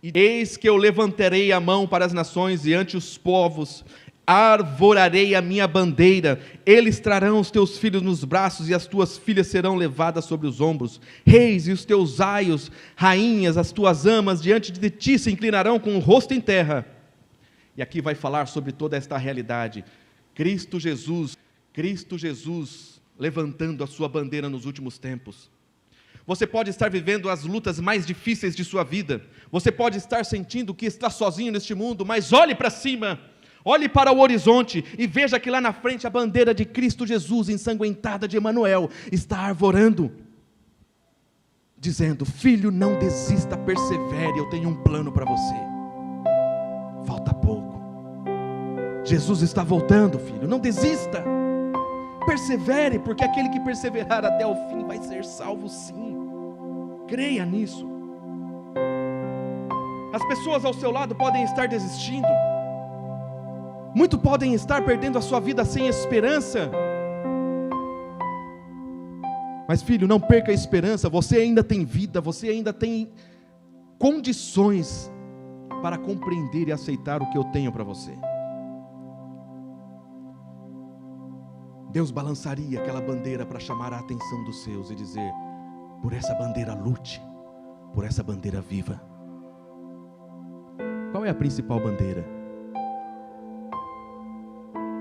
A: E eis que eu levantarei a mão para as nações e ante os povos arvorarei a minha bandeira, eles trarão os teus filhos nos braços e as tuas filhas serão levadas sobre os ombros, reis e os teus aios, rainhas, as tuas amas, diante de ti se inclinarão com o rosto em terra. E aqui vai falar sobre toda esta realidade, Cristo Jesus levantando a sua bandeira nos últimos tempos. Você pode estar vivendo as lutas mais difíceis de sua vida, você pode estar sentindo que está sozinho neste mundo, mas olhe para cima, olhe para o horizonte e veja que lá na frente a bandeira de Cristo Jesus, ensanguentada de Emanuel, está arvorando, dizendo: filho, não desista, persevere, eu tenho um plano para você. Falta pouco. Jesus está voltando, filho, não desista. Persevere, porque aquele que perseverar até o fim vai ser salvo sim. Creia nisso. As pessoas ao seu lado podem estar desistindo. Muitos podem estar perdendo a sua vida sem esperança. Mas filho, não perca a esperança, você ainda tem vida, você ainda tem condições para compreender e aceitar o que eu tenho para você. Deus balançaria aquela bandeira para chamar a atenção dos seus e dizer: por essa bandeira lute, por essa bandeira viva. Qual é a principal bandeira?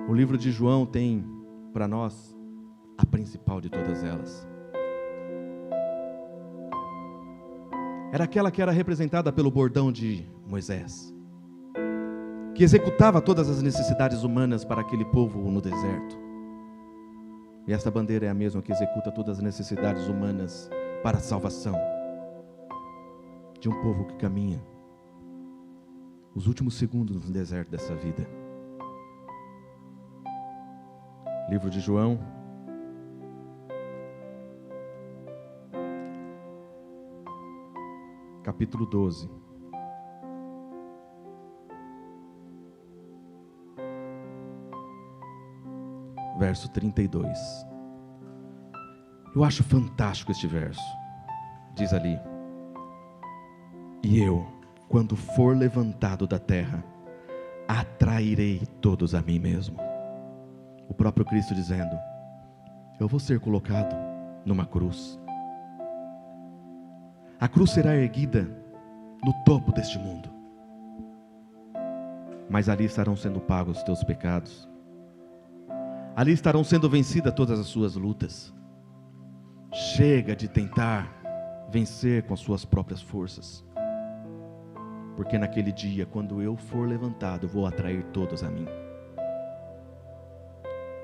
A: O livro de João tem para nós a principal de todas elas. Era aquela que era representada pelo bordão de Moisés, que executava todas as necessidades humanas para aquele povo no deserto. E esta bandeira é a mesma que executa todas as necessidades humanas para a salvação de um povo que caminha os últimos segundos no deserto dessa vida. Livro de João, capítulo 12. Verso 32. Eu acho fantástico este verso. Diz ali: e eu, quando for levantado da terra, atrairei todos a mim mesmo. O próprio Cristo dizendo: eu vou ser colocado numa cruz, A cruz será erguida no topo deste mundo, mas ali estarão sendo pagos os teus pecados, ali estarão sendo vencidas todas as suas lutas. Chega de tentar vencer com as suas próprias forças, porque naquele dia, quando eu for levantado, eu vou atrair todos a mim.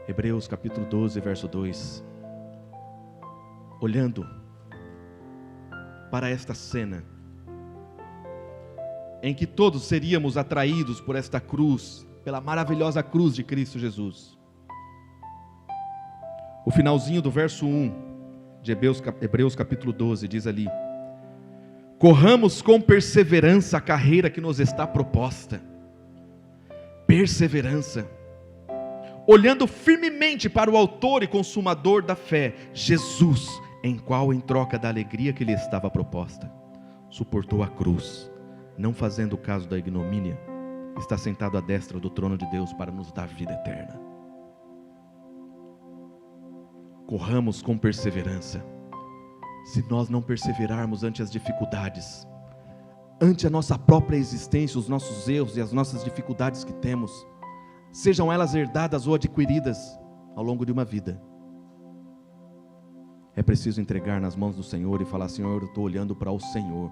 A: Hebreus capítulo 12, verso 2. Olhando para esta cena, em que todos seríamos atraídos por esta cruz, pela maravilhosa cruz de Cristo Jesus. O finalzinho do verso 1 de Hebreus capítulo 12 diz ali: corramos com perseverança a carreira que nos está proposta. Perseverança, olhando firmemente para o autor e consumador da fé, Jesus, em qual, em troca da alegria que lhe estava proposta, suportou a cruz, não fazendo caso da ignomínia, está sentado à destra do trono de Deus para nos dar vida eterna. Corramos com perseverança. Se nós não perseverarmos ante as dificuldades, ante a nossa própria existência, os nossos erros e as nossas dificuldades que temos, sejam elas herdadas ou adquiridas ao longo de uma vida, é preciso entregar nas mãos do Senhor e falar: Senhor, eu estou olhando para o Senhor.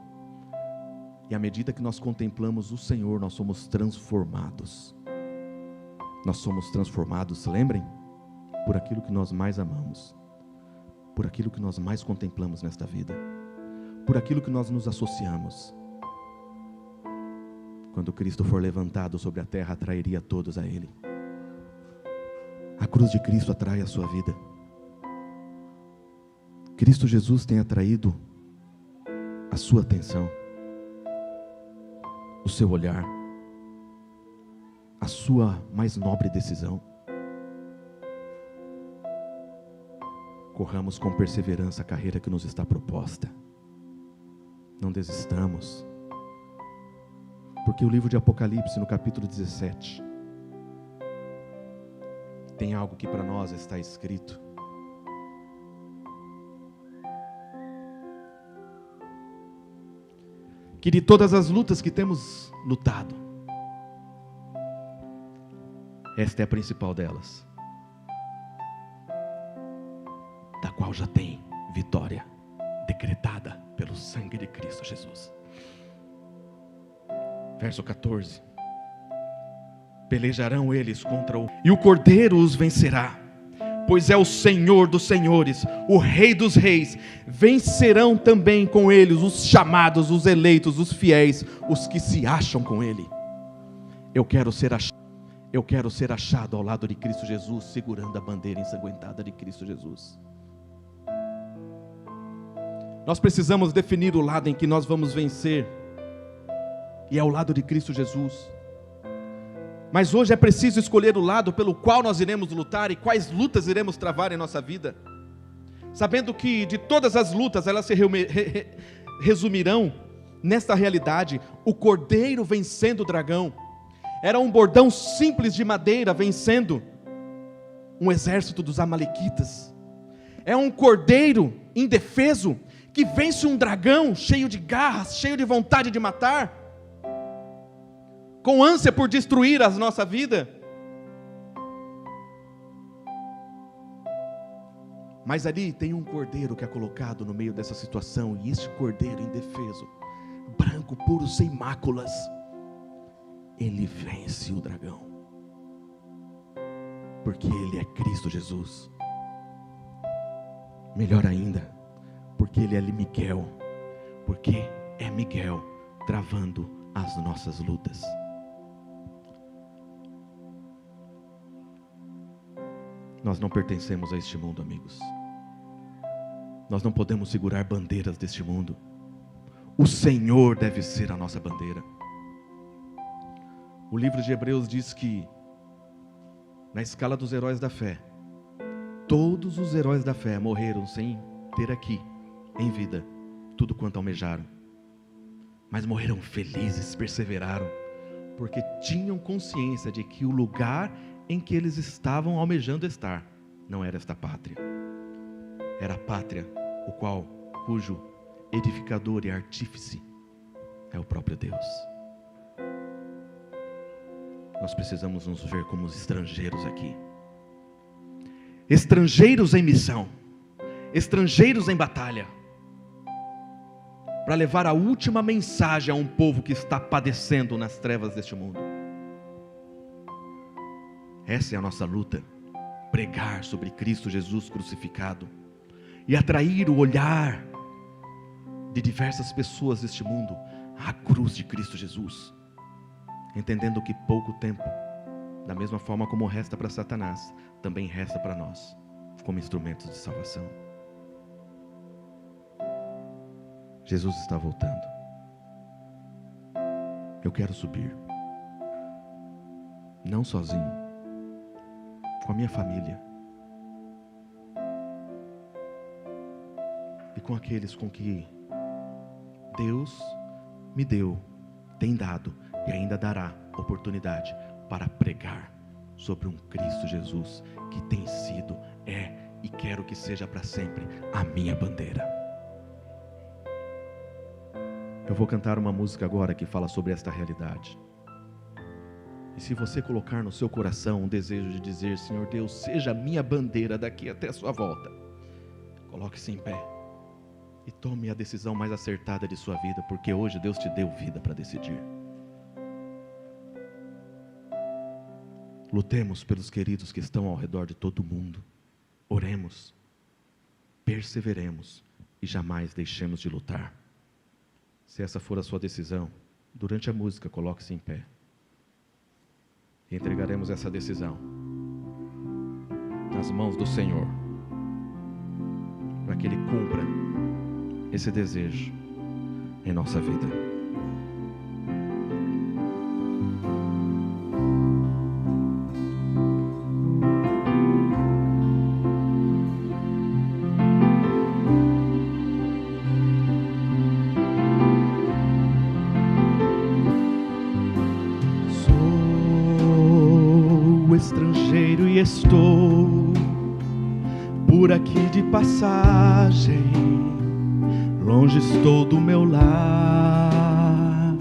A: E à medida que nós contemplamos o Senhor, nós somos transformados. Nós somos transformados, lembrem, por aquilo que nós mais amamos, por aquilo que nós mais contemplamos nesta vida, por aquilo que nós nos associamos. Quando Cristo for levantado sobre a terra, atrairia todos a Ele. A cruz de Cristo atrai a sua vida. Cristo Jesus tem atraído a sua atenção, o seu olhar, a sua mais nobre decisão. Corramos com perseverança a carreira que nos está proposta. Não desistamos. Porque o livro de Apocalipse, no capítulo 17, tem algo que para nós está escrito. Que de todas as lutas que temos lutado, esta é a principal delas, da qual já tem vitória decretada pelo sangue de Cristo Jesus. Verso 14: pelejarão eles contra o... e o Cordeiro os vencerá, pois é o Senhor dos senhores, o Rei dos reis. Vencerão também com eles os chamados, os eleitos, os fiéis, os que se acham com ele. Eu quero ser achado ao lado de Cristo Jesus, segurando a bandeira ensanguentada de Cristo Jesus. Nós precisamos definir o lado em que nós vamos vencer, e é o lado de Cristo Jesus. Mas hoje é preciso escolher o lado pelo qual nós iremos lutar e quais lutas iremos travar em nossa vida, sabendo que de todas as lutas elas se resumirão nesta realidade: o cordeiro vencendo o dragão. Era um bordão simples de madeira vencendo um exército dos amalequitas. É um cordeiro indefeso que vence um dragão cheio de garras, cheio de vontade de matar, com ânsia por destruir a nossa vida. Mas ali tem um cordeiro que é colocado no meio dessa situação, e este cordeiro indefeso, branco, puro, sem máculas, ele vence o dragão, porque ele é Cristo Jesus. Melhor ainda, porque ele é Miguel, porque é Miguel travando as nossas lutas. Nós não pertencemos a este mundo, amigos. Nós não podemos segurar bandeiras deste mundo. O Senhor deve ser a nossa bandeira. O livro de Hebreus diz que, na escala dos heróis da fé, todos os heróis da fé morreram sem ter aqui, em vida, tudo quanto almejaram. Mas morreram felizes, perseveraram, porque tinham consciência de que o lugar em que eles estavam almejando estar não era esta pátria, era a pátria cujo edificador e artífice é o próprio Deus. Nós precisamos nos ver como estrangeiros aqui. Estrangeiros em missão. Estrangeiros em batalha. Para levar a última mensagem a um povo que está padecendo nas trevas deste mundo. Essa é a nossa luta. Pregar sobre Cristo Jesus crucificado. E atrair o olhar de diversas pessoas deste mundo à cruz de Cristo Jesus, entendendo que pouco tempo, da mesma forma como resta para Satanás, também resta para nós, como instrumentos de salvação. Jesus está voltando. Eu quero subir, não sozinho, com a minha família e com aqueles com que Deus me deu, tem dado e ainda dará oportunidade para pregar sobre um Cristo Jesus que tem sido, é e quero que seja para sempre a minha bandeira. Eu vou cantar uma música agora que fala sobre esta realidade. E se você colocar no seu coração um desejo de dizer: Senhor Deus, seja a minha bandeira daqui até a sua volta, coloque-se em pé e tome a decisão mais acertada de sua vida, porque hoje Deus te deu vida para decidir. Lutemos pelos queridos que estão ao redor de todo mundo. Oremos, perseveremos e jamais deixemos de lutar. Se essa for a sua decisão, durante a música, coloque-se em pé. E entregaremos essa decisão nas mãos do Senhor, para que Ele cumpra esse desejo em nossa vida.
B: Sou estrangeiro e estou por aqui de passagem. Longe estou do meu lar.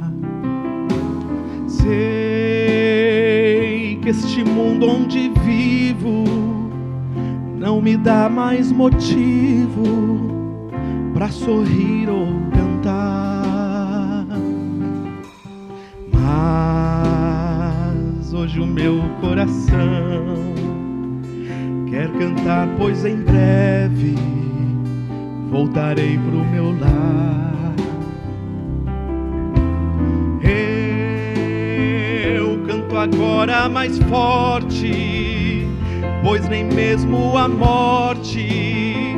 B: Sei que este mundo onde vivo não me dá mais motivo para sorrir ou cantar. Mas hoje o meu coração quer cantar, pois em breve voltarei pro meu lar. Eu canto agora mais forte, pois nem mesmo a morte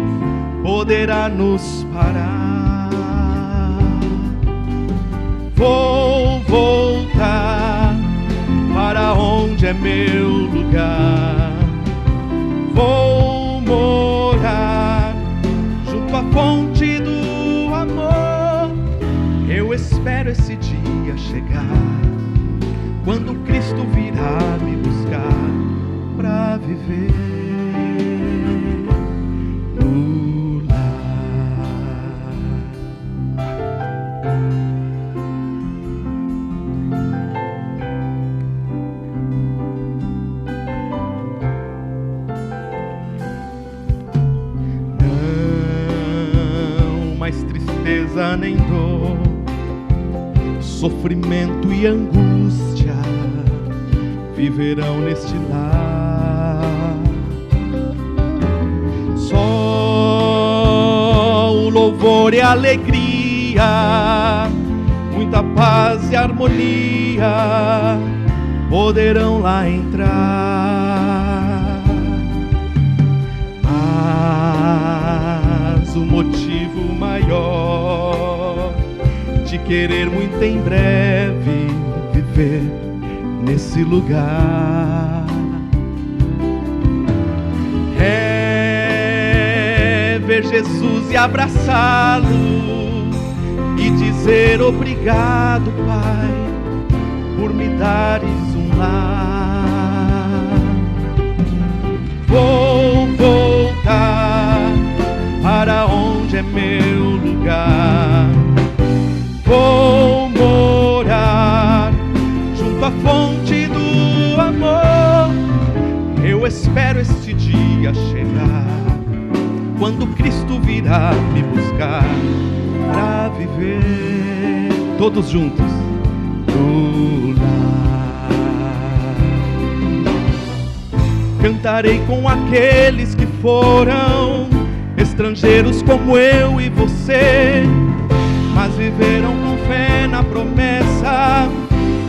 B: poderá nos parar. Vou voltar para onde é meu lugar. Vou morar junto à fonte do amor. Eu espero esse dia chegar, quando Cristo virá me buscar para viver no lar. Não mais tristeza nem dor, sofrimento e angústia viverão neste lar. Só o louvor e a alegria, muita paz e harmonia poderão lá entrar. Mas o motivo maior de querer muito em breve viver nesse lugar é ver Jesus e abraçá-lo e dizer: obrigado, Pai, por me dares um lar. Vou voltar para onde é meu lugar. Vou morar junto à fonte do amor. Eu espero este dia chegar, quando Cristo virá me buscar, para viver todos juntos no lar. Cantarei com aqueles que foram estrangeiros como eu e você, mas viveram com fé na promessa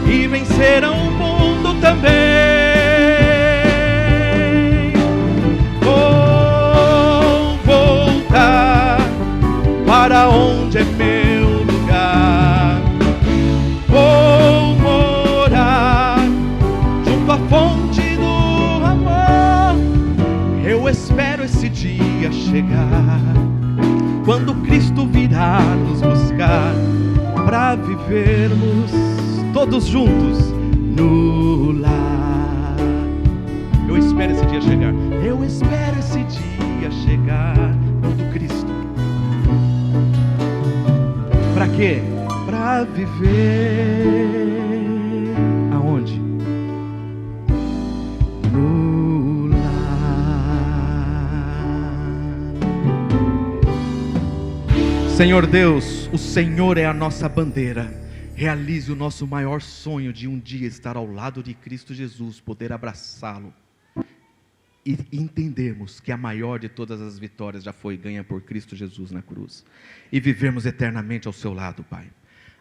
B: e venceram o mundo também. Vou voltar para onde é meu lugar. Vou morar junto à fonte do amor. Eu espero esse dia chegar, quando Cristo virá nos buscar, para vivermos todos juntos no lar. Eu espero esse dia chegar. Eu espero esse dia chegar, quando Cristo. Para quê? Para viver aonde? No lar. Senhor Deus, o Senhor é a nossa bandeira. Realize o nosso maior sonho de um dia estar ao lado de Cristo Jesus, poder abraçá-lo e entendermos que a maior de todas as vitórias já foi ganha por Cristo Jesus na cruz, e vivermos eternamente ao seu lado, Pai.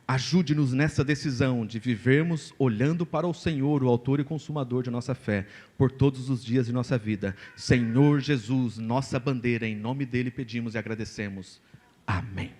B: Ajude-nos nessa decisão de vivermos olhando para o Senhor, o autor e consumador de nossa fé, por todos os dias de nossa vida. Senhor Jesus, nossa bandeira, em nome dele pedimos e agradecemos. Amém.